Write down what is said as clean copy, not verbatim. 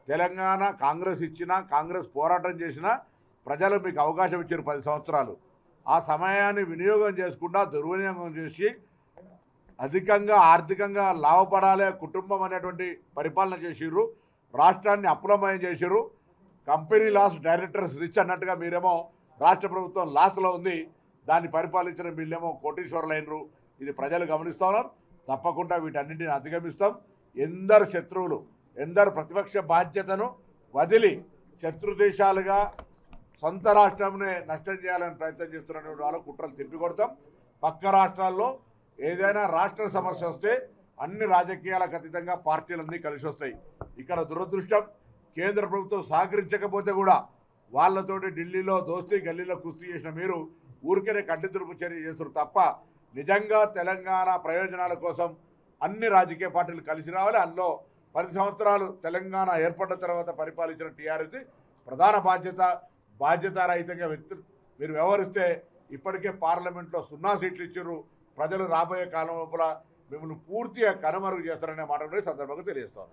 తెలంగాణ కాంగ్రెస్ ఇచ్చినా, కాంగ్రెస్ పోరాటం చేసినా ప్రజలు మీకు అవకాశం ఇచ్చారు 10 సంవత్సరాలు. ఆ సమయాన్ని వినియోగం చేసుకుండా దుర్వినియోగం చేసి అధికంగా ఆర్థికంగా లాభపడాలే కుటుంబం అనేటువంటి పరిపాలన చేసిర్రు. రాష్ట్రాన్ని అప్పులమయం చేసిర్రు. కంపెనీ లాస్, డైరెక్టర్స్ రిచ్ అన్నట్టుగా మీరేమో రాష్ట్ర ప్రభుత్వం లాస్లో ఉంది. దాన్ని పరిపాలించిన వీళ్ళేమో కోటీశ్వరులైనరు. ఇది ప్రజలు గమనిస్తూ ఉన్నారు. తప్పకుండా వీటన్నింటిని అధిగమిస్తాం. ఎందరు శత్రువులు, ఎందరు ప్రతిపక్ష బాధ్యతను వదిలి శత్రు దేశాలుగా సొంత రాష్ట్రంనే నష్టం చేయాలని ప్రయత్నం చేస్తున్నటువంటి వాళ్ళు కుట్రలు తిప్పికొడతాం. పక్క రాష్ట్రాల్లో ఏదైనా రాష్ట్ర సమస్య వస్తే అన్ని రాజకీయాలకు అతీతంగా పార్టీలన్నీ కలిసి వస్తాయి. ఇక్కడ దురదృష్టం, కేంద్ర ప్రభుత్వం సహకరించకపోతే కూడా వాళ్ళతోటి ఢిల్లీలో దోస్తీ గల్లీలో కుస్తీ చేసిన మీరు ఊరికేనే కట్టితురుపు చర్య చేస్తారు తప్ప నిజంగా తెలంగాణ ప్రయోజనాల కోసం అన్ని రాజకీయ పార్టీలు కలిసి రావాలి. అందులో 10 సంవత్సరాలు తెలంగాణ ఏర్పడ్డ తర్వాత పరిపాలించిన టీఆర్ఎస్ ప్రధాన బాధ్యతారహితంగా మీరు వ్యవహరిస్తే ఇప్పటికే పార్లమెంట్లో 0 సీట్లు ఇచ్చారు. ప్రజలు రాబోయే కాలం లోపల మిమ్మల్ని పూర్తిగా కనుమరుగు చేస్తారనే మాట కూడా ఈ సందర్భంగా తెలియజేస్తాను.